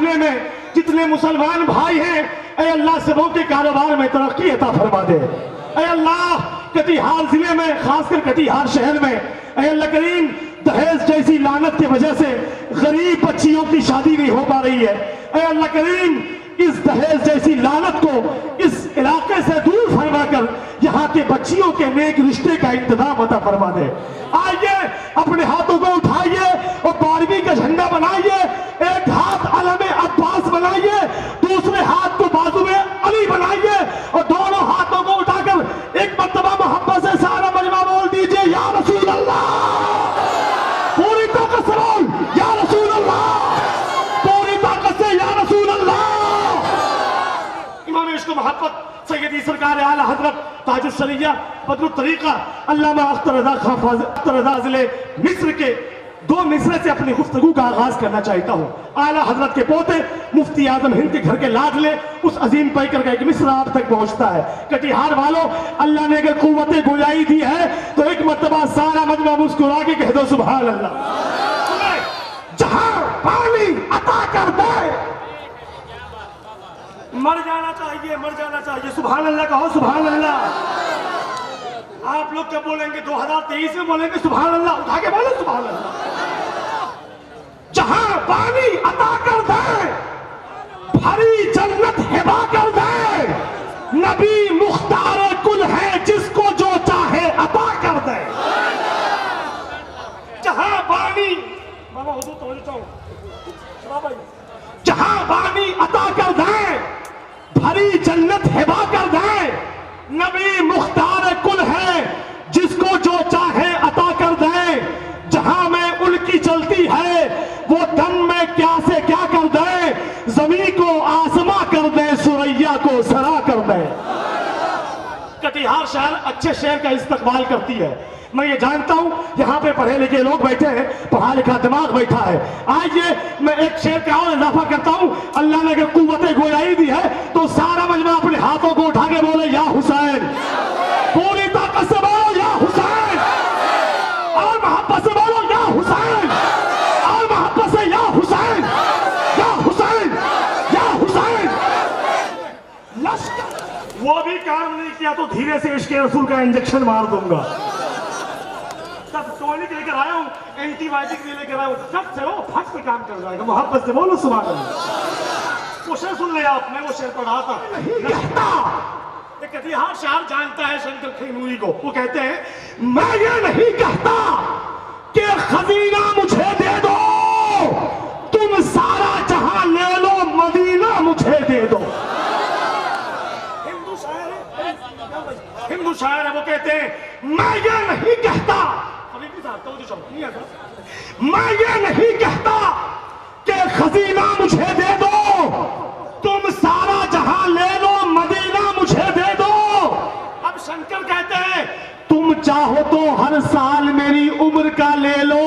ضلع میں جتنے مسلمان بھائی ہیں اے اللہ سبوں کے کاروبار میں ترقی عطا فرما دے. اے اللہ کٹیہار ضلع میں خاص کر کٹیہار شہر میں اے اللہ کریم دہیز جیسی لعنت کی وجہ سے غریب بچیوں کی شادی نہیں ہو پا رہی ہے. اے اللہ کریم اس دہیز جیسی لعنت کو اس علاقے سے دور فرما کر یہاں کے بچیوں کے نیک رشتے کا انتظام عطا فرما دے. آئیے اپنے ہاتھوں کو اٹھائیے اور 12ویں کا جھنڈا بنائیے. ایک ہاتھ علم عباس بنائیے, دوسرے ہاتھ کو بازو میں علی بنائیے اور دونوں ہاتھوں کو اٹھا کر ایک مرتبہ محبت سے سارا مجمع بول دیجئے یا رسول اللہ. پوری طاقت سے بول یا رسول اللہ, پوری طاقت سے یا رسول اللہ. امام عشق و محبت سیدی سرکار اعلیٰ حضرت تاج الشریعہ بدر الطریقہ علامہ اختر رضا خان اختر رضا ضلع مصر کے 2 مصرے سے اپنی گفتگو کا آغاز کرنا چاہتا ہوں. اعلیٰ حضرت کے پوتے مفتی اعظم ہند کے گھر کے لاڈلے اس عظیم پیکر کا ایک مصرع آپ تک پہنچتا ہے. کٹیہار والوں, اللہ نے اگر قوت گویائی دی ہے تو ایک مرتبہ سارا مجمع مسکرا کے کہہ دو سبحان اللہ. جہاں پانی عطا کر دے, مر جانا چاہیے, مر جانا چاہیے. سبحان اللہ کہو, سبحان اللہ. آپ لوگ کیا بولیں گے 2023 میں بولیں گے سبحان اللہ, اٹھا کے بولیں سبحان اللہ. جہاں پانی عطا کر دے, بھری جنت ہبا کر دے, نبی مختار کل ہے جس کو جو چاہے عطا کر دے. جہاں پانی بابا حضور توجہ چاہوں, جہاں پانی عطا کر دے, بھری جنت ہبا کر دے, نبی مختار کل ہے جس کو جو چاہے عطا کر دے. جہاں میں ان کی چلتی ہے وہ دن میں کیا سے کیا کر دے, زمین کو آسما کر دے, سریا کو سرا کر دے. کٹیہار شہر اچھے شہر کا استقبال کرتی ہے. میں یہ جانتا ہوں یہاں پہ پڑھے لکھے لوگ بیٹھے ہیں, پڑھا لکھا دماغ بیٹھا ہے. آئیے میں ایک شعر کا اور اضافہ کرتا ہوں. اللہ نے اگر قوت گویائی دی ہے تو سارا مجمع اپنے ہاتھوں کو اٹھا کے بولے یا حسین. پوری طاقت سے بولو یا حسین, اور محبت سے بولو یا حسین, اور محبت سے یا حسین, یا حسین, یا حسین. لشکر وہ بھی کام نہیں کیا تو دھیرے سے عشق رسول کا انجیکشن مار دوں گا. ٹونک لے کر آیا ہوں, اینٹی بائیوٹک لے کر آیا ہوں, سب سے وہ پھٹ سے کام کر جائے گا. محبت سے بولو سبحان اللہ. وہ شعر سن لیا آپ نے, وہ شعر پڑھا تھا. ایک کٹیہار شاعر جانتا ہے شنکر خیموئی کو. وہ کہتے ہیں میں یہ نہیں کہتا کہ خزینہ مجھے دے دو, تم سارا جہاں لے لو, مدینہ مجھے دے دو. ہندو شاعر ہے, ہندو شاعر ہے. وہ کہتے ہیں میں یہ نہیں کہتا, میں یہ نہیں کہتا کہ خزینہ مجھے دے دو, تم سارا جہاں لے لو, مدینہ مجھے دے دو. اب شنکر کہتے ہیں تم چاہو تو ہر سال میری عمر کا لے لو,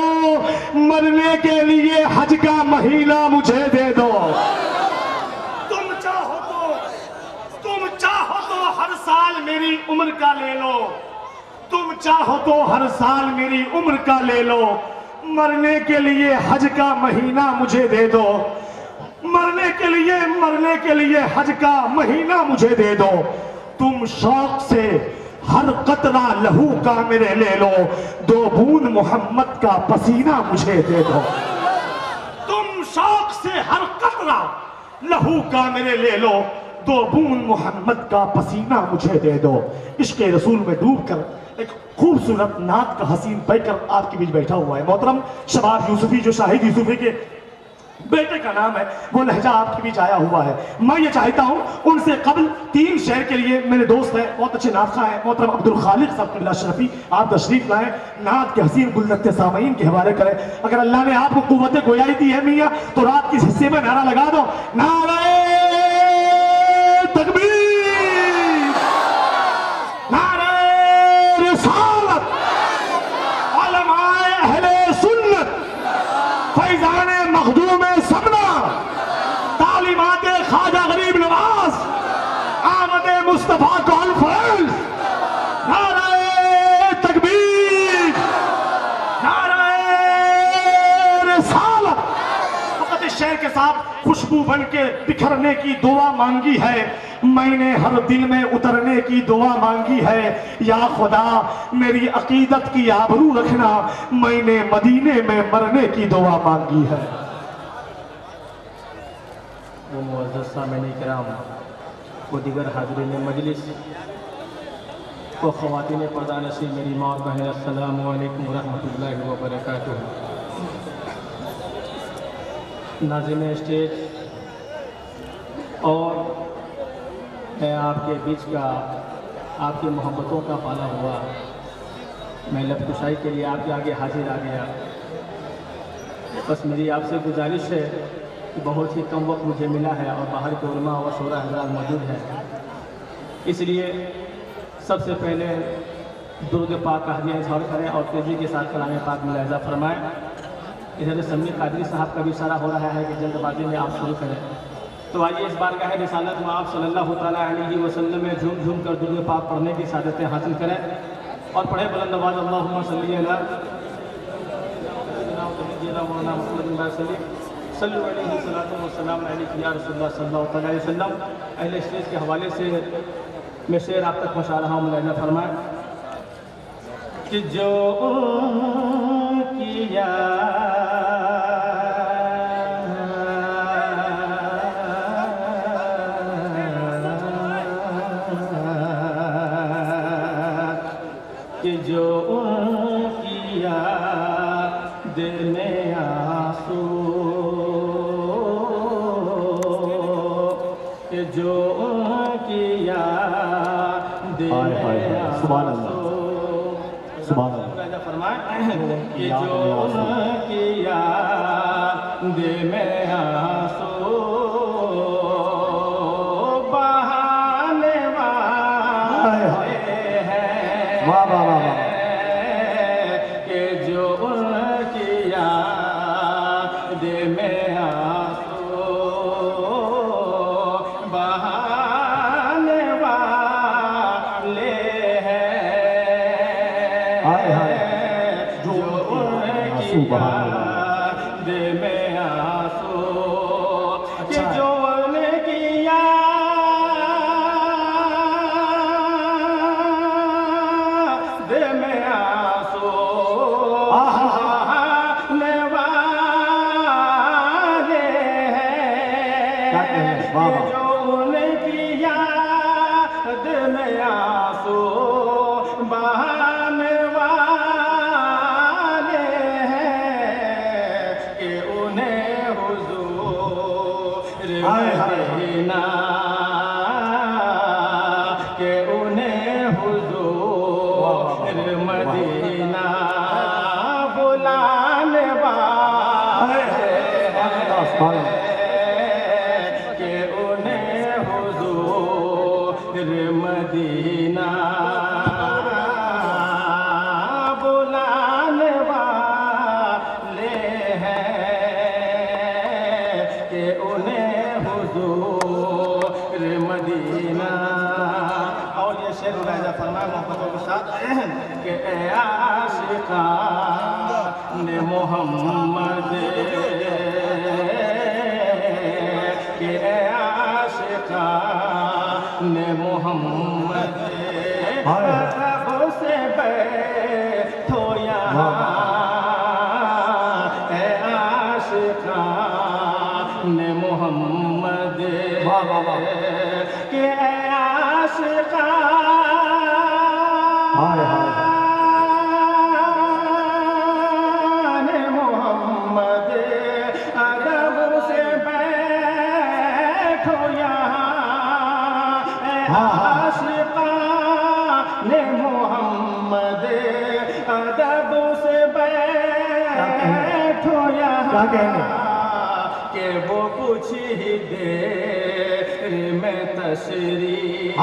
مرنے کے لیے حج کا مہینہ مجھے دے دو. تم چاہو تو ہر سال میری عمر کا لے لو, تم چاہو تو ہر سال میری عمر کا لے لو, مرنے کے لیے حج کا مہینہ مجھے دے دو. مرنے کے لیے حج کا مہینہ مجھے دے دو. تم شوق سے ہر قطرہ لہو کا میرے لے لو, 2 بوند محمد کا پسینہ مجھے دے دو. تم شوق سے ہر قطرہ لہو کا میرے لے لو, 2 بوند محمد کا پسینہ مجھے دے دو. عشق رسول میں ڈوب کر ایک خوبصورت نعت کا حسین پیکر آپ کے بیچ بیٹھا ہوا ہے. محترم شباب یوسفی جو شاہد یوسفی کے بیٹے کا نام ہے, وہ لہجہ آپ کے بیچ آیا ہوا ہے. میں یہ چاہتا ہوں ان سے قبل 3 شعر کے لیے میرے دوست ہیں, بہت اچھے نعت خواں ہیں, محترم عبدالخالق صاحب قبلہ شرفی, آپ تشریف لائیں, نعت کے حسین گلدستے سامعین کے حوالے کریں. اگر اللہ نے آپ کو قوت گویائی دی ہے میاں تو رات کے حصے میں نعرہ لگا دو, نعرہ تکبیر, نعرہ رسالت, علماء اہل سنت, فیضان مخدوم سمنا, تعلیمات خواجہ غریب نواز, آمد مصطفیٰ کانفرنس. نعرہ تکبیر, نعرہ رسالت. فقط اس شعر کے ساتھ خوشبو بن کے بکھرنے کی دعا مانگی ہے، میں نے ہر دل میں اترنے کی دعا مانگی ہے۔ یا خدا میری عقیدت کی آبرو رکھنا، میں نے مدینے میں مرنے کی دعا مانگی ہے۔ وہ معزز سامعین کرام، وہ دیگر حاضرین مجلس، وہ خواتین پردہ نشین میری ماں اور بہنیں، السلام علیکم ورحمۃ اللہ وبرکاتہ۔ ناظرین اسٹیج اور میں آپ کے بیچ کا، آپ کی محبتوں کا پالا ہوا، میں لب کشائی کے لیے آپ کے آگے حاضر آ گیا۔ بس میری آپ سے گزارش ہے کہ بہت ہی کم وقت مجھے ملا ہے اور باہر کے علماء و شورا حضرات موجود ہیں، اس لیے سب سے پہلے درود پاک کا ہدیہ اظہار کریں اور تیزی کے ساتھ کلام پاک ملاحظہ فرمائیں۔ ادھر سمیع قادری صاحب کا بھی اشارہ ہو رہا ہے کہ جلد بازی میں آپ شروع کریں۔ تو آئیے اس بارگاہ رسالت میں آپ صلی اللہ تعالیٰ علیہ وسلم میں جھوم جھوم کر درود پاک پڑھنے کی سعادتیں حاصل کریں اور پڑھے بلند آواز اللہم صلی علی مولانا محمد صلی علیہ وسلم علیہ یا رسول اللہ صلی اللہ علیہ وسلم۔ اہل اسٹیج کے حوالے سے میں شعر آپ تک پہنچا رہا ہوں، ملاحظہ فرمائیں کہ جو کیا کہ جو کیا دل میں آنسو، کہ جو کیا دل میں آنسو، سبحان اللہ، سبحان اللہ، فرمائیں کہ جو کیا دل میں آنسو بہانے والے ہیں، واہ واہ واہ واہ، کہ جو کیا دل میں آنسو بہانے والے ہیں، جو کیا دل میں آنسو، کہ جو نے کیا دل میں آنسو بہانے والے ہیں، کہ جو نے کیا دل میں آنسو بہانے والے ہیں، کہ انہیں حضور مدینہ، کہ انہیں حضور مدینہ بلانے والے ہیں، کہ انہیں حضور مدینہ بلانے والے ہیں، کہ انہیں حضور مدینہ۔ اور یہ شعر ملاحظہ فرمائے محبتوں کے ساتھ کہ اے عاشقان محمد، کہ اے عاشقان محمد، رب سے بیٹھو یہاں، اے عاشقان محمد، کہ اے عاشقان محمد، رب سے بیٹھو یہاں، اے عاشقان محمد، ادب سے بیٹھو یہاں، کہ وہ کچھ ہی دیر میں تشریف،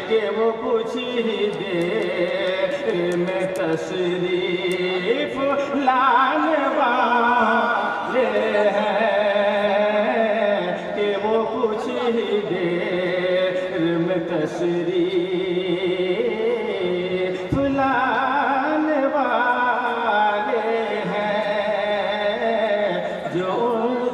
کہ وہ کچھ ہی دیر میں تشریف لانے والے ہیں، کہ وہ کچھ ہی دیر میں تشریف لانے والے ہیں، جو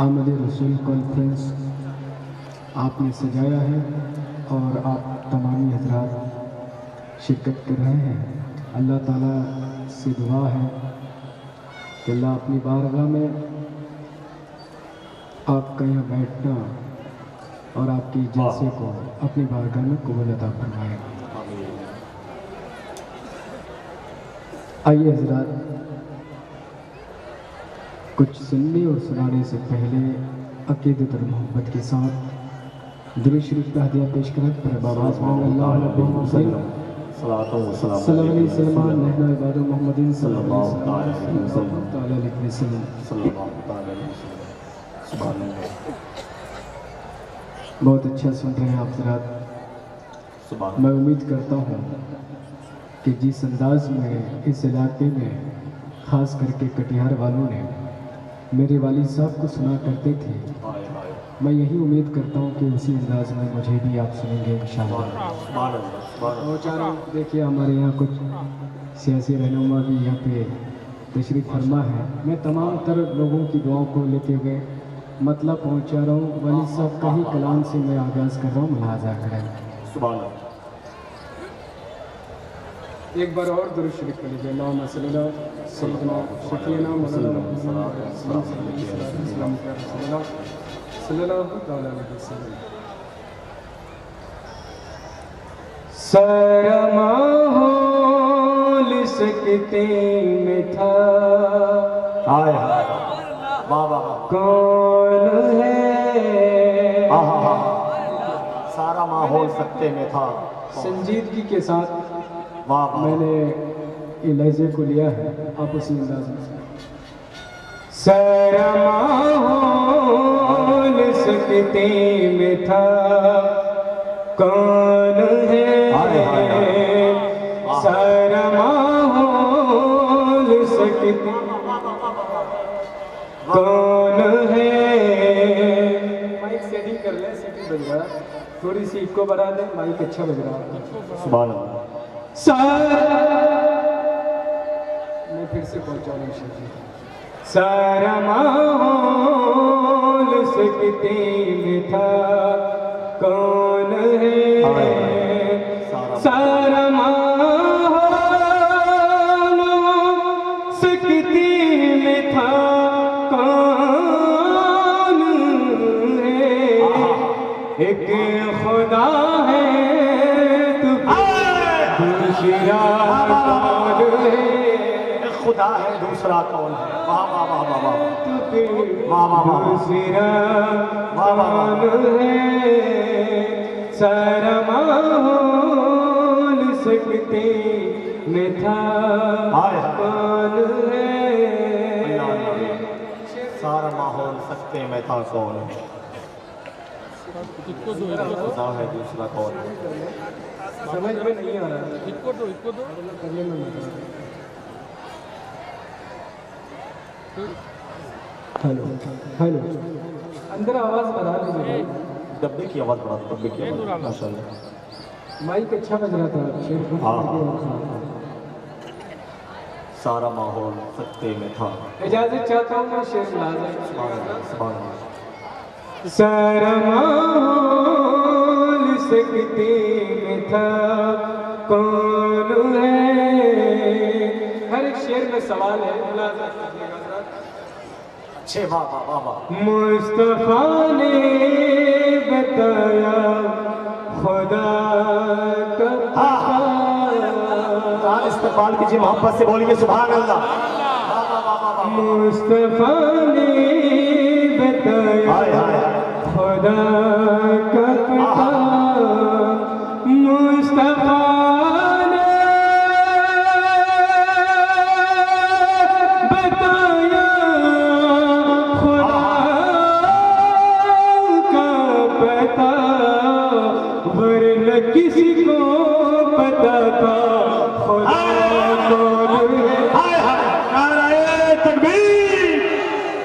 آمد رسول کانفرنس آپ نے سجایا ہے اور آپ تمامی حضرات شرکت کر رہے ہیں۔ اللہ تعالیٰ سے دعا ہے کہ اللہ اپنی بارگاہ میں آپ کا یہاں بیٹھنا اور آپ کی جلسے کو اپنی بارگاہ میں قبول عطا فرمائے۔ آئیے حضرات، کچھ سننے اور سنانے سے پہلے عقیدت اور محبت کے ساتھ درود شریف کا ہدیہ پیش کریں۔ پر آواز میں اللہ صلی اللہ علیہ وسلم نحن عباد محمدین صلی اللہ علیہ وسلم۔ بہت اچھا سن رہے ہیں آپ حضرات۔ میں امید کرتا ہوں کہ جس انداز میں اس علاقے میں خاص کر کے کٹیہار والوں نے میرے والد صاحب کو سنا کرتے تھے، میں یہی امید کرتا ہوں کہ اسی انداز میں مجھے بھی آپ سنیں گے انشاءاللہ۔ اور چاروں دیکھیے ہمارے یہاں کچھ سیاسی رہنما بھی یہاں پہ تشریف فرما ہے۔ میں تمام تر لوگوں کی دعاؤں کو لیتے ہوئے مطلب پہنچا رہا ہوں۔ والد صاحب کا ہی کلام سے میں آغاز کر رہا ہوں، ملاحظہ کریں۔ ایک بار اور درود شریف پڑھ لیجیے۔ اللہم صلی اللہ سیدنا شفیعنا مولانا محمد صلی اللہ علیہ وسلم۔ سارا ماحول سکتے میں تھا، کون ہے؟ سارا ماحول سکتے میں تھا۔ سنجیدگی کے ساتھ میں نے یہ لہجے کو لیا ہے، آپ اسی انداز میں سارا ماحول سکتے میں تھا، کون ہے؟ سارا ماحول سکتے کون ہے؟ مائک سیٹنگ کر لیں، سیٹنگ بج رہا ہے، تھوڑی سی کو بڑھا دیں، مائک اچھا بج رہا ہے۔ سبحان اللہ۔ میں پھر سے پہنچا رہا ہوں۔ سارا ماحول سکتے میں تھا، کون ہے؟ سارا ماحول سکتے میں تھا، کون ہے؟ ایک خدا ہے خدا ہے دوسرا کون ہے؟ واہ واہ واہ واہ واہ واہ واہ واہ ہے؟ سارا ماحول سکتے میں تھا، کون ہے؟ سارا ماحول سکتے میں تھا، کون ہے؟ خدا ہے دوسرا کون ہے؟ سمجھ میں نہیں آ رہا۔ ہیلو ہیلو، اندر آواز بڑھا لیجیے بھائی۔ ڈبے کی آواز بڑھا، ڈبے کی آواز ماشاء اللہ۔ مائک اچھا بج رہا تھا، شیر کو سارا ماحول سکتے میں تھا۔ اجازت چاہتا ہوں میں شیر لا جائے۔ سبحان اللہ۔ سارا ماحول سکتے میں تھا، کون ہے؟ ہر ایک شیر میں سوال ہے، اچھے واہ واہ واہ واہ۔ مصطفیٰ نے بتایا خدا کا پکار۔ استقبال کیجیے، محبت سے بولیے سبحان اللہ۔ مصطفیٰ نے بتایا خدا کا پکار، مصطفیٰ نے بتایا خدا کا پتا، ورنہ کسی کو پتا تھا خدا کون ہے۔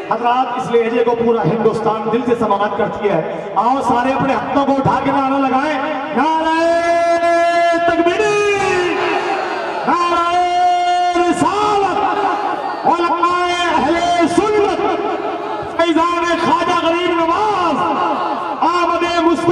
حضرات اس لہجے کو پورا ہندوستان دل سے سماعت کرتی ہے۔ آؤ سارے اپنے ہاتھوں کو اٹھا کے نعرہ لگائیں، نعرہ تکبیر، نعرہ رسالت، علماء اہل سنت، فیضان خواجہ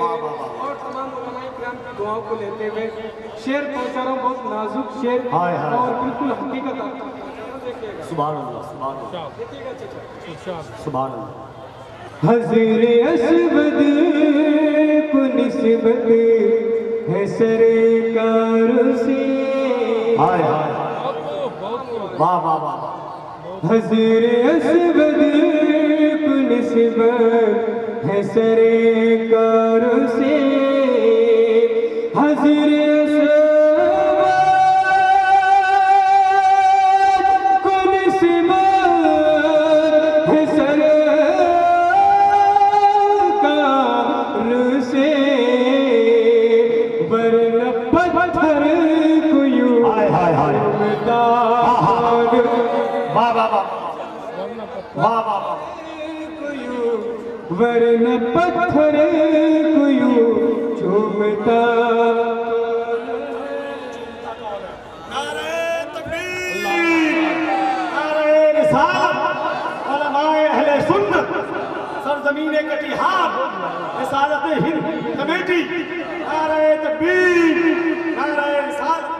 اور تمام علماء کرام کی دعاؤں کو لیتے ہوئے شعر پہنچا رہا ہوں، بہت نازک شعر ہائے ہائے۔ اور بالکل حقیقت آپ کو دیکھیے گا، سبحان اللہ سبحان اللہ دیکھیے گا چچا۔ سبحان اللہ۔ حضر اسود کو نسبت ہے سرکار سے، ہائے ہائے واہ واہ واہ۔ حضر اسود کو نسبت ہے سرکار سے، حضر اسود کو نسبت ہے سرکار سے، ورنہ پتھر کو یوں ہائے ہائے ہائے دار واہ واہ واہ واہ واہ واہ۔ ورنہ پتھر کو یوں چومتا، نعرے تکبیر، نعرے رسالت، علماء اہل سنت، سرزمین کٹیہار، رسالت ہند کمیٹی، نعرے تکبیر، نعرے رسالت۔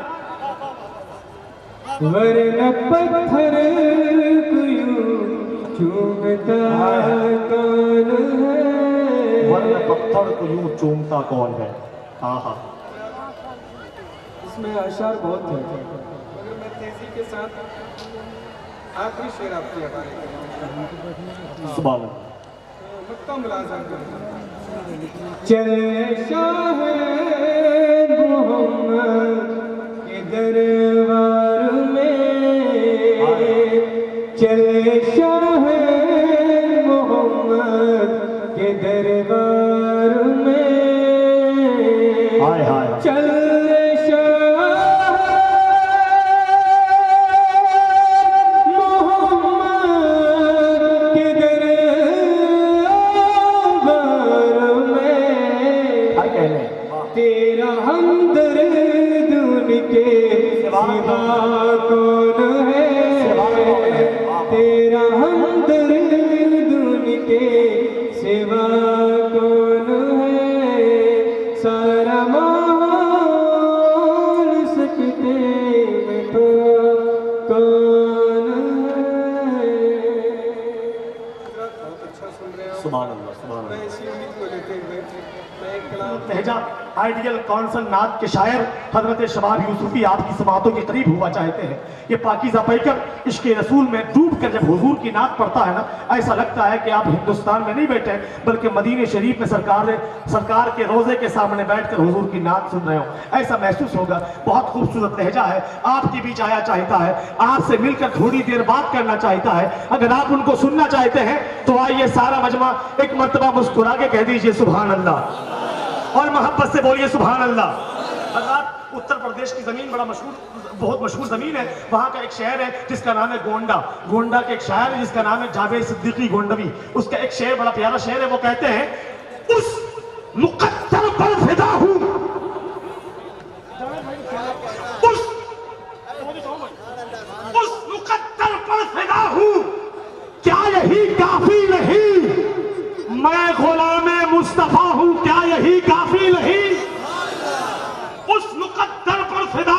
ورنہ پتھر کو یوں چومتا کون ہے، ورنہ پتھر کو یوں چومتا کون ہے۔ آہا اس میں اشعار بہت ہیں، مگر میں تیزی کے ساتھ آخری شعر آپ کے حوالے کروں، سبحان اللہ۔ نقطہ ملازم کروں۔ چلے شاہ محمد کے دربار میں، چلے شاہ محمد کے دربار میں، ہائے ہائے چل شاہ محمد کے دربار میں، کیا کہنے؟ تیرا ہمدرد ان کے سوا کون ہے، تیرا ہمدرد ان کے سوا کون ہے، سارا مال سکتے میں تو کون ہے۔ بہت اچھا سن رہے ہو، سبحان اللہ سبحان میں اللہ۔ اسی امید کو لیتے ہوئے میں ایک کلام لہجہ آئیڈیل کونسل نعت کے شاعر حضرت شباب یوسفی آپ کی سماعتوں کے قریب ہوا چاہتے ہیں۔ یہ پاکیزہ پیکر عشق رسول میں ڈوب کر جب حضور کی نعت پڑھتا ہے نا، ایسا لگتا ہے کہ آپ ہندوستان میں نہیں بیٹھے بلکہ مدینہ شریف میں سرکار کے روزے کے سامنے بیٹھ کر حضور کی نعت سن رہے ہو، ایسا محسوس ہوگا۔ بہت خوبصورت لہجہ ہے، آپ کی بھی جایا چاہتا ہے، آپ سے مل کر تھوڑی دیر بات کرنا چاہتا ہے۔ اگر آپ ان کو سننا چاہتے ہیں تو آئیے سارا مجمع ایک مرتبہ مسکرا کے کہہ دیجئے سبحان اللہ، اور محبت سے بولیے سبحان اللہ۔ حضرات، اتر پردیش کی زمین بہت مشہور زمین ہے، وہاں کا ایک شہر ہے جس کا نام ہے گونڈا۔ گونڈا کے ایک شاعر ہے جس کا نام ہے جاوید صدیقی گونڈوی، اس کا ایک شعر بڑا پیارا شعر ہے، وہ کہتے ہیں اس مقدر پر فدا ہوں، اس مقدر پر فدا ہوں، کیا یہی کافی نہیں؟ میں غلام مصطفیٰ ہوں، کیا یہی کافی نہیں؟ اس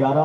11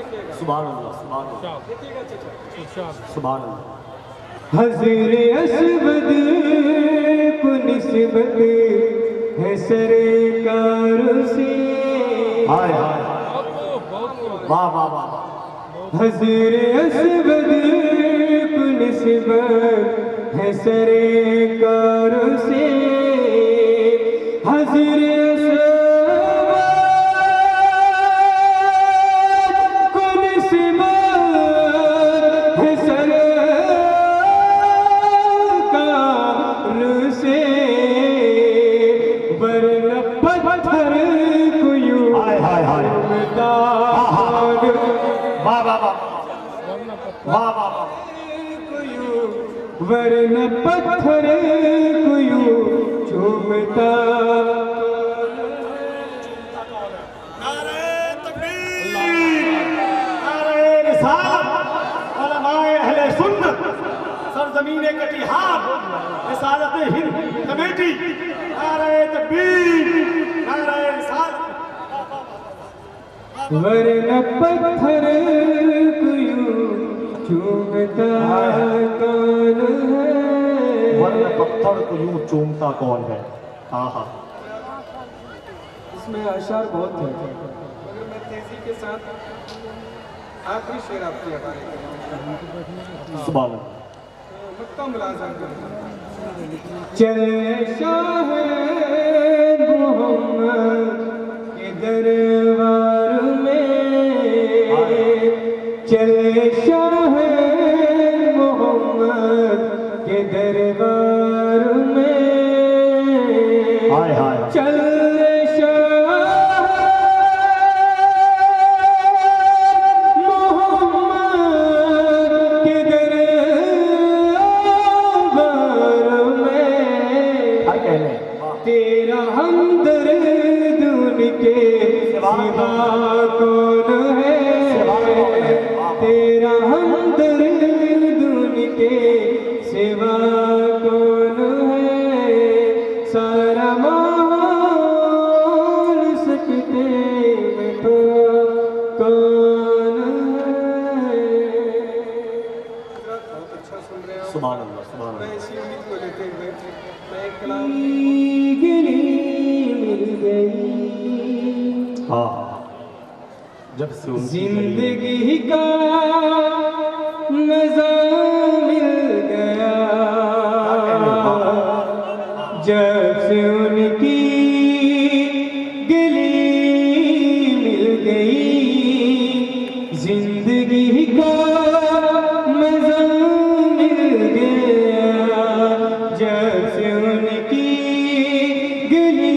سبحان اللہ سبحان اللہ سبحان اللہ حضر اسود کو نسبت ہے سرکار سے ہائے ہائے واہ واہ واہ حضر اسود کو نسبت ہے سرکار سے حضر ورنہ پتھر کو یوں چومتا نعرہ تکبیر نعرہ رسالت علماء اہل سنت سرزمین کٹیہار رسالت ہند کمیٹی نعرہ تکبیر نعرہ رسالت ورنہ پتھر کو یوں چومتا کون ہے ورنہ پتھر کو یوں چومتا کون ہے آہا اس میں اشعار بہت ہیں مگر میں تیزی کے ساتھ آخری شعر آپ کی عطا کرتا ہوں سبحان اللہ مکہ ملازہ کرتا ہوں چل شاہ محمد کے دربار میں چل شاہ محمد کے دربار میں ہائے ہائے چل شاہ محمد کے دربار میں کہنے تیرا ہمدرد ان کے سوا کون ہے تیرا ہمدرد ان کے سوا کون ہے سارا مان سکتے میں تو کون ہے بہت اچھا سن رہے ہو سبحان اللہ سبحان میں اللہ اسی امید کو لیتے ہوئے میں ایک کلام گلی مل گئی ہاں جب سے ان کی زندگی کا مزہ مل گیا جب سے ان کی گلی مل گئی زندگی کا مزہ مل گیا جب سے ان کی گلی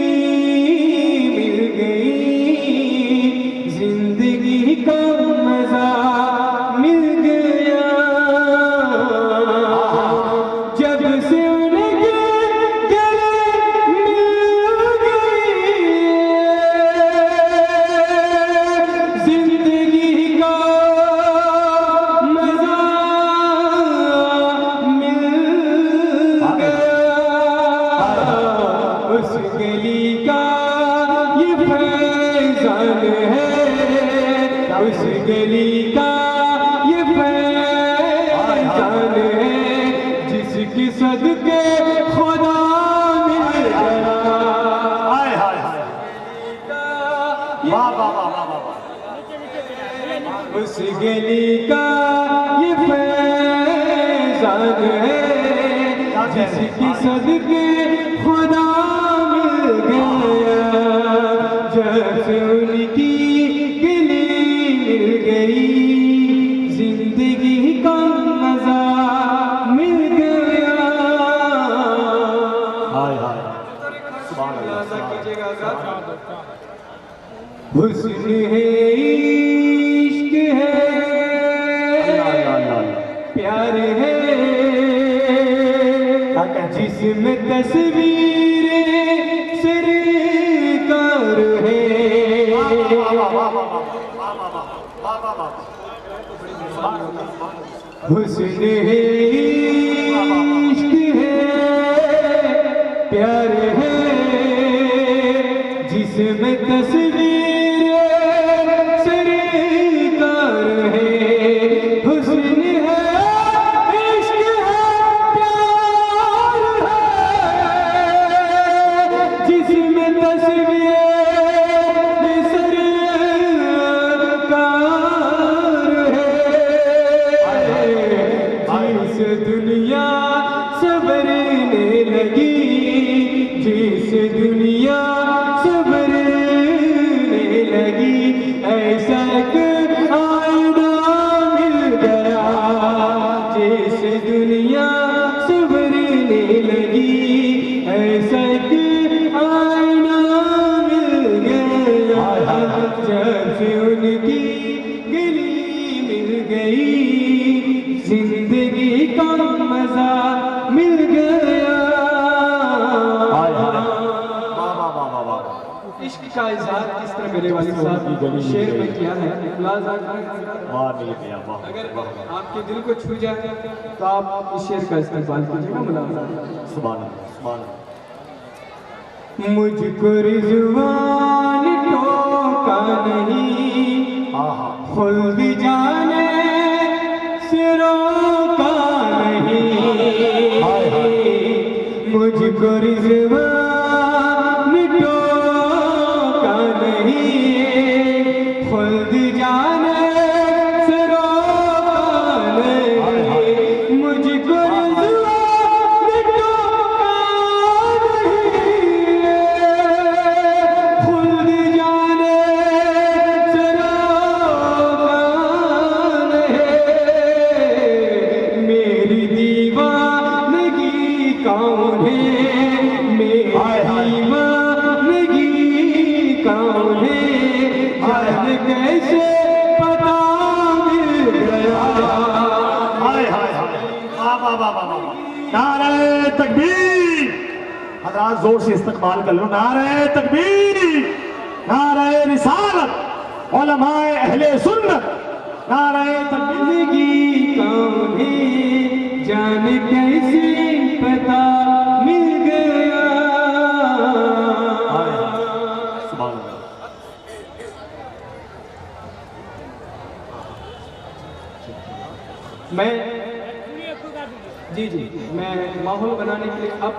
مل گئی زندگی کا مزہ مل گیا جب سے ان کے گلے مل گئی زندگی کا مزہ مل گیا اس گلی کا یہ فیضان ہے اس گلی کا یہ فیضان ہے جس کی صدقے خدا مل گیا ہائے ہائے ہائے واہ واہ واہ واہ واہ اس گلی کا یہ فیضان ہے جس کی صدقے خدا مل گیا جب سے ان کی گلی مل گئی زندگی کا مزہ مل گیا ہائے ہائے سبحان اللہ ملازہ کیجئے گا آزاد حسن ہے عشق ہے پیار ہے جس میں تصویر سرکار ہے حسن ہے عشق ہے پیار ہے جس میں تصویر سرکار لگی ایسا ایک آئینہ مل گیا جیسے دنیا سنورنے لگی ایسا ایک آئینہ مل گیا جب سے ان کی گلی مل گئی زندگی کا مزہ مل گیا عشق کا اظہار کس طرح میرے والد صاحب شعر میں کیا ہے اگر آپ کے دل کو چھو جائے تو آپ اس شعر کا استقبال کیجیے گا مولانا مجھ کو رضوان ٹوکا نہیں خلد جانے سے روکا نہیں مجھ کو رضوان ٹوکا نہیں خلد جانے سے روکا نہیں مجھ کو رضوان ٹوکا نہیں خلد جانے سے روکا نہیں میری دیوانگی کون ہے میری دیوانگی کون ہے جان کیسے پتا مل گیا نعرہ تکبیر حضرات زور سے استقبال کر لو نعرہ تکبیر نعرہ رسالت علماء اہل سنت نعرہ تکبیر زندگی کون ہے جان کیسے پتا مل گیا میں جی میں ماحول بنانے کے لیے اب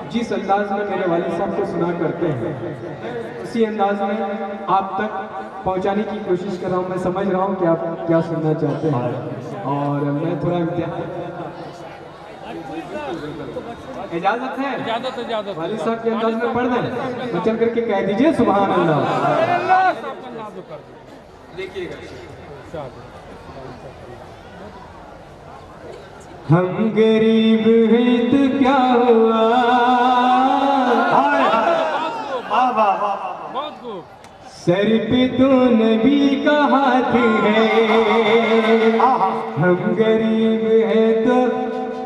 جس انداز میں میرے والد صاحب کو سنا کرتے ہیں اسی انداز میں آپ تک پہنچانے کی کوشش کر رہا ہوں میں سمجھ رہا ہوں کہ آپ کیا سننا چاہتے ہیں اور میں تھوڑا امتحان اجازت ہے اجازت والد صاحب کے انداز میں پڑھ دیں تو چل کر کے کہہ دیجئے سبحان اللہ دیکھیے گا ہم غریب ہیں تو کیا ہوا سر پہ تو نبی کا ہاتھ ہے ہم غریب ہیں تو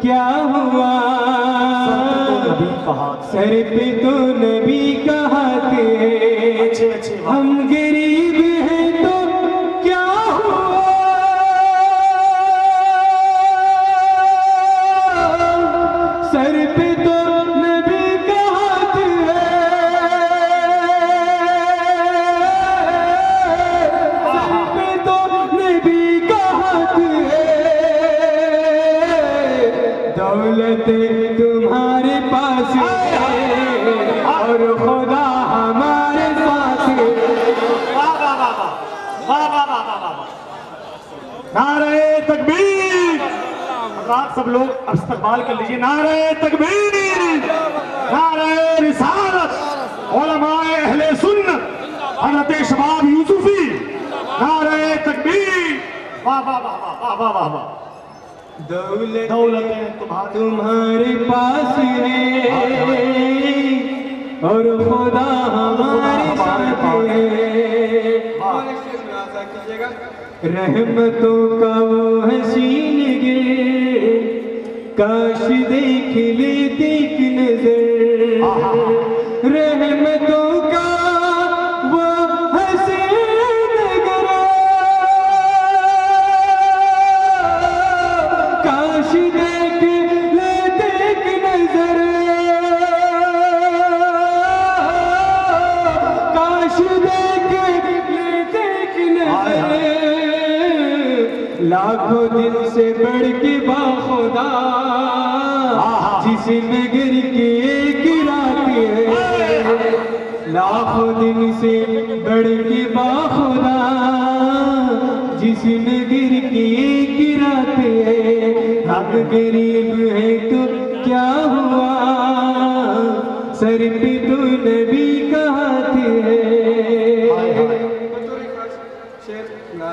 کیا ہوا سر پہ تو نبی کا ہاتھ ہے ہم غریب ہیں تو کیا ہوا سر پہ تو نبی کا ہاتھ ہے سر پہ تو نبی کا ہاتھ ہے دولت تمہارے پاس ہے اور خدا ہمارے ساتھ ہے نعرہ تکبیر حضرات سب لوگ استقبال کر لیجئے نعرہ تکبیر نعرہ رسالت علماء اہل سنت حضرت شباب یوسفی نعرہ تکبیر واہ واہ واہ واہ واہ واہ دولت تمہارے پاس ہے اور خدا ہمارے ساتھ ہے رحمتوں کا وہ حسین گے کاش دیکھ لیتے ایک نظر رحمتوں کا وہ حسین گر کاش دیکھ لیتے ایک نظر کاش دیکھ لیتے ایک نظر لاکھوں دن سے بڑھ کے باخدا جس نگر کی ایک رات ہے لاکھوں دن سے بڑھ کے باخدا جس نگر کی ایک رات ہے ہم غریب ہیں تو کیا ہوا سر پہ تو نبی کا ہاتھ ہے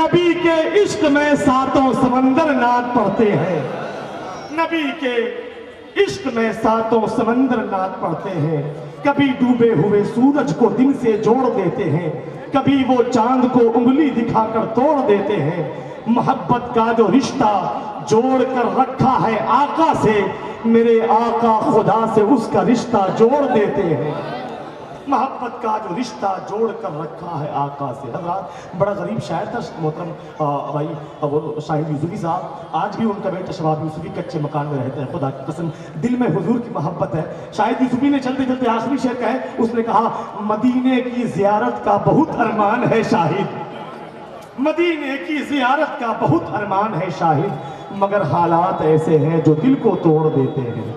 نبی کے عشق میں ساتوں سمندر نعت پڑھتے ہیں، نبی کے عشق میں ساتوں سمندر نعت پڑھتے ہیں، کبھی ڈوبے ہوئے سورج کو دن سے جوڑ دیتے ہیں، کبھی وہ چاند کو انگلی دکھا کر توڑ دیتے ہیں، محبت کا جو رشتہ جوڑ کر رکھا ہے آقا سے، میرے آقا خدا سے اس کا رشتہ جوڑ دیتے ہیں، محبت کا جو رشتہ جوڑ کر رکھا ہے آقا سے۔ حضرات بڑا غریب شاعر تھا محترم بھائی شاہد یوسفی صاحب، آج بھی ان کا بیٹا شباب یوسفی کچے مکان میں رہتا ہے، خدا کی قسم دل میں حضور کی محبت ہے۔ شاہد یوسفی نے چلتے چلتے آخری شعر کہا ہے، اس نے کہا مدینے کی زیارت کا بہت ارمان ہے شاہد، مدینے کی زیارت کا بہت ارمان ہے شاہد، مگر حالات ایسے ہیں جو دل کو توڑ دیتے ہیں،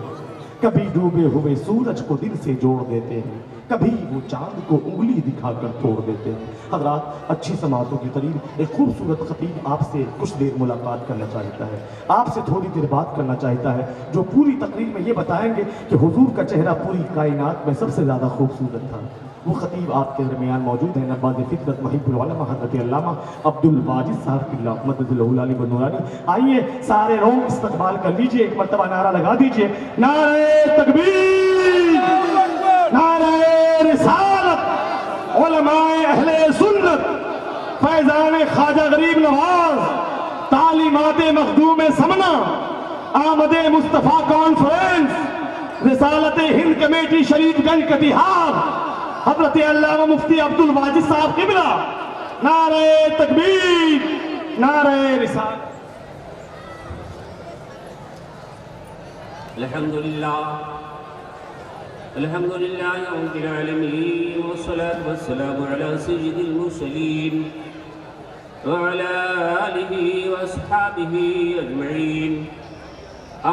کبھی ڈوبے ہوئے سورج کو دل سے جوڑ دیتے ہیں، کبھی وہ چاند کو انگلی دکھا کر توڑ دیتے ہیں۔ حضرات اچھی سماعتوں کے قریب ایک خوبصورت خطیب آپ سے کچھ دیر ملاقات کرنا چاہتا ہے، آپ سے تھوڑی دیر بات کرنا چاہتا ہے، جو پوری تقریر میں یہ بتائیں گے کہ حضور کا چہرہ پوری کائنات میں سب سے زیادہ خوبصورت تھا۔ وہ خطیب آپ کے درمیان موجود ہیں، نباز فطرت محب العلماء حضرت علامہ عبد الواجد صاحب قبلہ مدد اللہ علیہ ونورانی۔ آئیے سارے لوگ استقبال کر لیجئے، ایک مرتبہ نعرہ لگا دیجئے، نعرہ تکبیر، نعرہ رسالت، علماء اہل سنت، فیضان خواجہ غریب نواز، تعلیمات مخدوم سمنا، آمد مصطفیٰ کانفرنس، رسالت ہند کمیٹی شریف گنج کٹیہار، حضرت علامہ مفتی عبد الواجد صاحب قبلہ، نعرہ تکبیر، نعرہ رسالت۔ الحمد لله رب العالمين، والصلاة والسلام على سيد المرسلين وعلى آله وأصحابه أجمعين،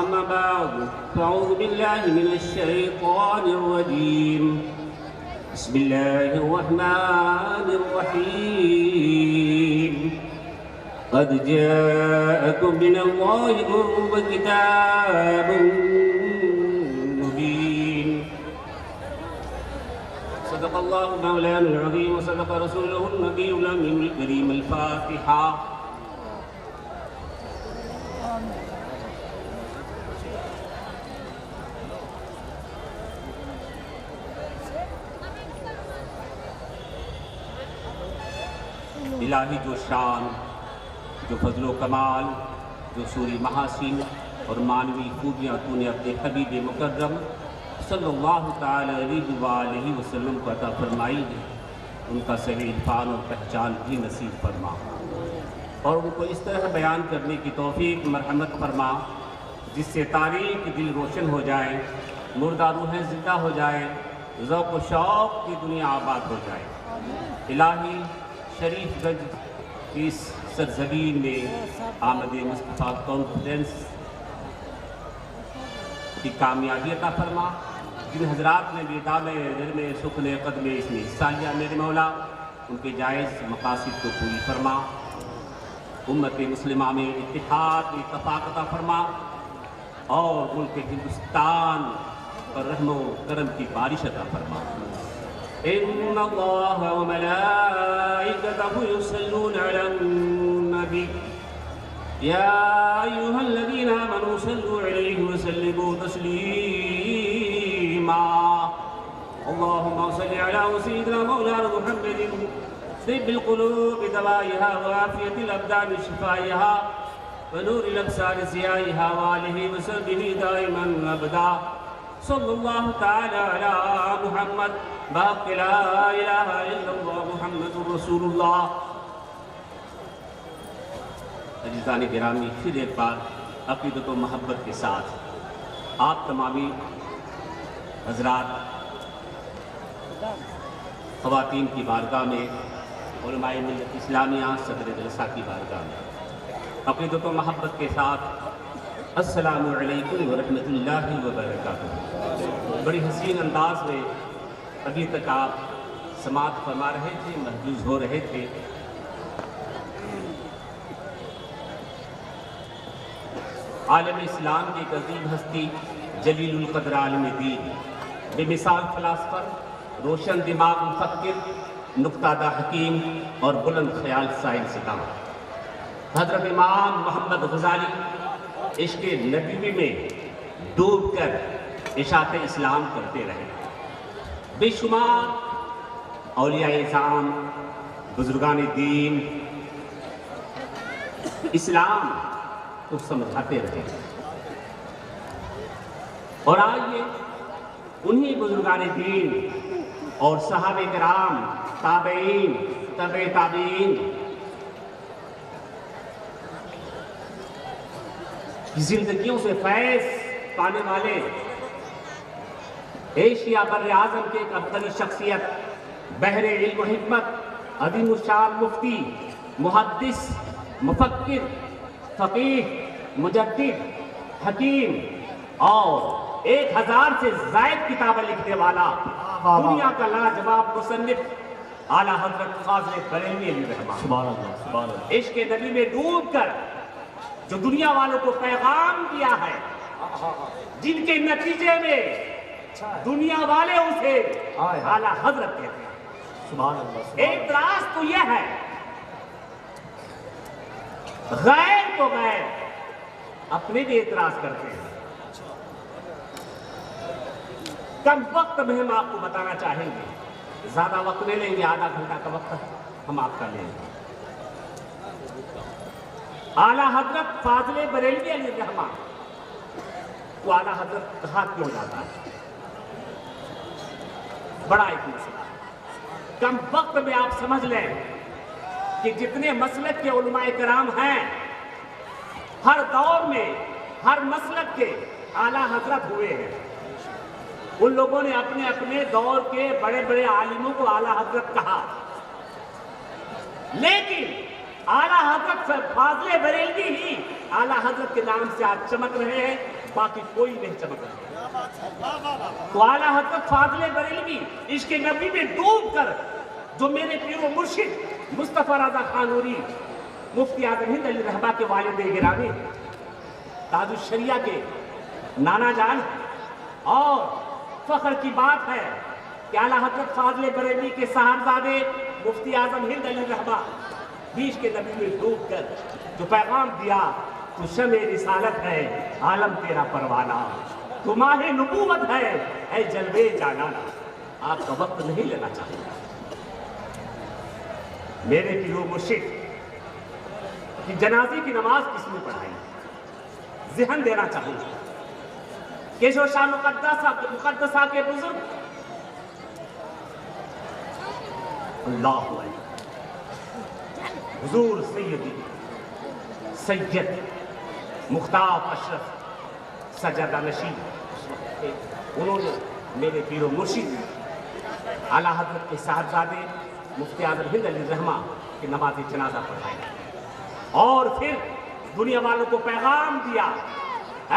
أما بعد فأعوذ بالله من الشيطان الرجيم، بسم الله الرحمن الرحيم، قد جاءكم من الله نور وكتاب مبين، صدق الله مولانا العظيم وصدق رسوله النبي الأمين الكريم۔ الفاتحة۔ الہی جو شان، جو فضل و کمال، جو سوری محاسن اور معنوی خوبیاں تو نے اپنے حبیب مکرم صلی اللہ تعالی علیہ وآلہ وسلم کو عطا فرمائی ہے، ان کا صحیح عرفان اور پہچان بھی نصیب فرما، اور ان کو اس طرح بیان کرنے کی توفیق مرحمت فرما جس سے تاریخ دل روشن ہو جائے، مردہ روحیں زندہ ہو جائے، ذوق و شوق کی دنیا آباد ہو جائے۔ الہی شریف گنج کی اس سرزمین میں آمد مصطفیٰ کانفرنس کی کامیابی عطا فرما، جن حضرات نے بھی دامِ دل میں سکن قدم اس میں حصہ لیا میرے مولا، ان کے جائز مقاصد کو پوری فرما، امت مسلمہ میں اتحاد اتفاق عطا فرما، اور ملک ہندوستان پر رحم و کرم کی بارش عطا فرما۔ ان اللہ وملائکتہ یصلون علی النبی یا ایہا الذین آمنوا صلوا علیہ وسلموا تسلیما، اللہم صل علی سیدنا مولانا محمد طب القلوب دوائها وعافیت الابدان شفائها ونور الابصار ضیائها وآلہ وصحبہ دائما ابدا، صلی اللہ تعالی علی محمد باق لا الہ الا اللہ محمد رسول اللہ۔ عزیزان گرامی، پھر ایک بار عقیدت و محبت کے ساتھ آپ تمامی حضرات خواتین کی بارگاہ میں، علماء ملت اسلامیہ صدر جلسہ کی بارگاہ میں عقیدت و محبت کے ساتھ السلام علیکم ورحمۃ اللہ وبرکاتہ۔ بڑی حسین انداز میں ابھی تک آپ سماعت فرما رہے تھے، محجوز ہو رہے تھے۔ عالم اسلام کی ایک عظیم ہستی، جلیل القدر عالم دین، بے مثال فلاسفر، روشن دماغ مفکر، نقطہ دہ حکیم اور بلند خیال سائنسداں، حضرت امام محمد غزالی عشق نبوی میں ڈوب کر اشاعت اسلام کرتے رہے. بے شمار اولیاء اعظام، بزرگان دین اسلام کو سمجھاتے رہے. اور آئیے انہی بزرگان دین اور صحابہ کرام، تابعین، تبع تابعین کی زندگیوں سے فیض پانے والے ایشیا بر اعظم کے ایک ابتری شخصیت، بحر علم و حکمت، عظیم الشان مفتی، محدث، مفکر، فقیہ، مجدد، حکیم اور 1000 سے زائد کتابیں لکھنے والا دنیا کا لاجواب مصنف اعلیٰ حضرت فاضل بریلوی علیہ الرحمہ سبحان اللہ، سبحان اللہ. عشق نبی میں ڈوب کر جو دنیا والوں کو پیغام دیا ہے، جن کے نتیجے میں دنیا والے اسے اعلیٰ حضرت کہتے ہیں. سبحان اللہ. اعتراض تو یہ ہے، غیر تو غیر اپنے بھی اعتراض کرتے ہیں. کم وقت میں ہم آپ کو بتانا چاہیں گے، زیادہ وقت لے لیں گے، آدھا گھنٹہ کا وقت ہم آپ کا لیں گے. اعلیٰ حضرت فاضل بریلوی علیہ الرحمہ کو اعلیٰ حضرت کہا کیوں جاتا ہے؟ بڑا ایک مسئلہ. کم وقت میں آپ سمجھ لیں کہ جتنے مسلک کے علماء کرام ہیں، ہر دور میں ہر مسلک کے اعلیٰ حضرت ہوئے ہیں. ان لوگوں نے اپنے اپنے دور کے بڑے بڑے عالموں کو اعلیٰ حضرت کہا، لیکن اعلیٰ حضرت فاضل بریلوی ہی اعلیٰ حضرت کے نام سے آج چمک رہے ہیں، باقی کوئی نہیں چمک رہا. تو اعلیٰ حضرت فاضل بریلوی عشق نبی میں ڈوب کر جو میرے پیر و مرشد مصطفیٰ رضا خانوری مفتی اعظم ہند علیہ الرحمہ کے والد گرامی، تاج الشریعہ کے نانا جان، اور فخر کی بات ہے کہ اعلیٰ حضرت فاضل بریلوی کے صاحبزادے مفتی اعظم ہند علیہ الرحمہ بیش کے نبی میں ڈوب کر جو پیغام دیا، تو شمع رسالت ہے عالم تیرا پروانہ، تو ماہ نبوت ہے اے جلوے جانانا. آپ کا وقت نہیں لینا چاہوں گا. میرے پیر و مرشد کی جنازے کی نماز کس نے پڑھائی، ذہن دینا چاہوں گا. کیشو شاہ مقدسہ کے بزرگ اللہ اکبر حضور سیدی سید مختار اشرف سجادہ نشین، انہوں نے میرے پیر و مرشد اعلیٰ حضرت کے صاحبزادے مفتی اعظم ہند علیہ الرحمہ کی نماز جنازہ پڑھائی، اور پھر دنیا والوں کو پیغام دیا،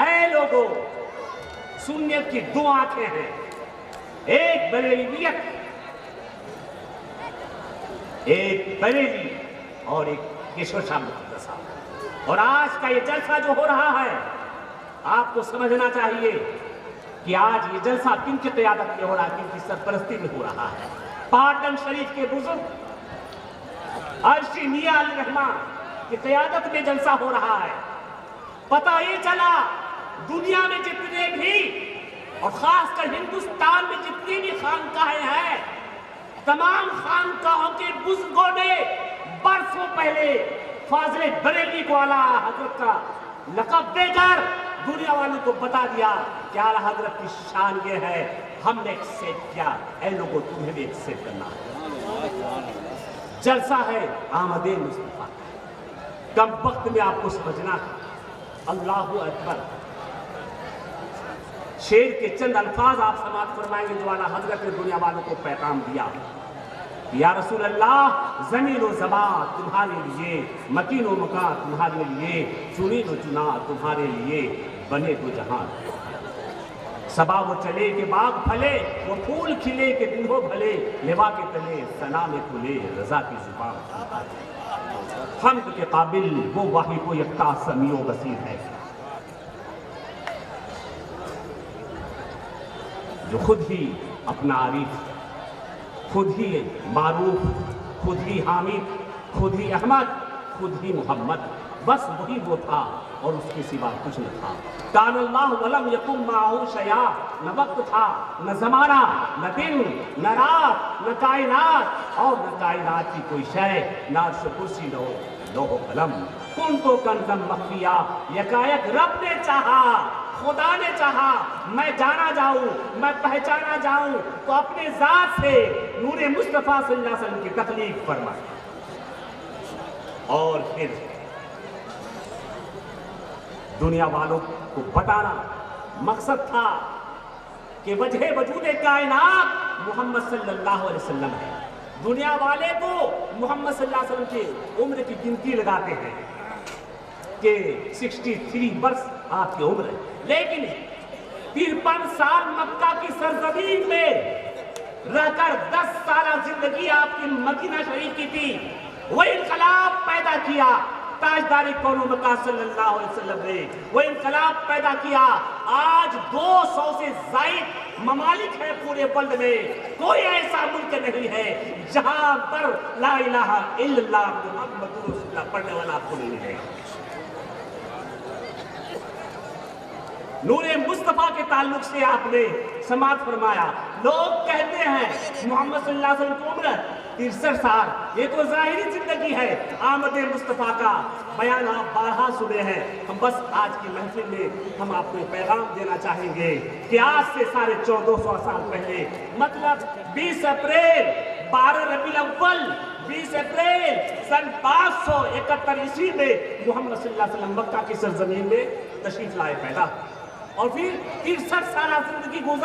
اے لوگوں، سنیت کی 2 آنکھیں ہیں، ایک بریلویت، ایک بریلی اور ایک کیشو شاہ مقدسہ. اور آج کا یہ جلسہ جو ہو رہا ہے، آپ کو سمجھنا چاہیے کہ آج یہ جلسہ کن کی قیادت میں ہو رہا ہے، کن کی سرپرستی میں ہو رہا ہے. پاٹن شریف کے بزرگ عرشی میاں علیہ الرحمہ کی قیادت میں جلسہ ہو رہا ہے. پتہ یہ چلا دنیا میں جتنے بھی اور خاص کر ہندوستان میں جتنی بھی خانقاہیں ہیں، تمام خانقاہوں کے بزرگوں نے برسوں پہلے فاضل بریلوی کو اعلیٰ حضرت کا لقب دے کر دنیا والوں کو بتا دیا کہ اعلیٰ حضرت کی شان یہ ہے، ہم نے ایکسیپٹ کیا، اے لوگوں تمہیں بھی ایکسیپٹ کرنا ہے. جلسہ ہے آمد مصطفیٰ. کم وقت میں آپ کو سمجھنا ہے. اللہ اکبر. شعر کے چند الفاظ آپ سماعت فرمائیں گے جو اعلیٰ حضرت نے دنیا والوں کو پیغام دیا. یا رسول اللہ، زمین و زمان تمہارے لیے، مکین و مکان تمہارے لیے، چنی و چنا تمہارے لیے، بنے تو جہان. صبا وہ چلے کہ باغ پھلے، وہ پھول کھلے کہ دن ہو بھلے، لوا کے تلے سلام کھلے، رضا کی زبان. حمد کے قابل وہ واحد و یکتا سمیع و بصیر ہے، جو خود ہی اپنا عارف، خود ہی معروف، خود ہی حامد، خود ہی احمد، خود ہی محمد. بس وہی وہ تھا اور اس کے سوا کچھ نہ تھا. کان اللہ ولم یکن معہ شیء، نہ وقت تھا، نہ زمانہ، نہ دن، نہ رات، نہ کائنات اور نہ کائنات کی کوئی شے، نہ عرش و کرسی، نہ لوح و قلم. کن تو کنزم مخفیہ، یکایک رب نے چاہا، خدا نے چاہا میں جانا جاؤں، میں پہچانا جاؤں، تو اپنے ذات سے نور مصطفیٰ صلی اللہ علیہ وسلم کی تخلیق فرمائی. اور پھر دنیا والوں کو بتانا مقصد تھا کہ وجہ وجود کائنات محمد صلی اللہ علیہ وسلم ہے. دنیا والے تو محمد صلی اللہ علیہ وسلم کی عمر کی گنتی لگاتے ہیں کہ 63 برس آپ کی عمر ہے، لیکن 53 سال مکہ کی سرزمین میں رہ کر 10 سالہ زندگی آپ کی مدینہ شریف کی تھی. وہ انقلاب پیدا کیا تاجدار کون و مکان صلی اللہ علیہ وسلم نے، وہ انقلاب پیدا کیا. آج 200 سے زائد ممالک ہیں پورے ورلڈ میں، کوئی ایسا ملک نہیں ہے جہاں پر لا الہ الا اللہ محمد رسول اللہ پڑھنے والا آپ کو نہیں ملے گا. نور مصطفیٰ کے تعلق سے آپ نے سماعت فرمایا. لوگ کہتے ہیں محمد صلی اللہ علیہ وسلم کی عمر 63 سال، یہ تو ظاہری زندگی ہے. آمد مصطفیٰ کا بیان آپ بارہا سنے ہیں. ہم بس آج کی محفل میں ہم آپ کو پیغام دینا چاہیں گے کہ آج سے 1450 سال پہلے، مطلب 20 اپریل 12 ربیع الاول 20 اپریل سن 571 عیسوی میں محمد صلی اللہ علیہ وسلم مکہ کی سرزمین میں تشریف لائے پیدا، اور پھر 63 سالہ زندگی گزار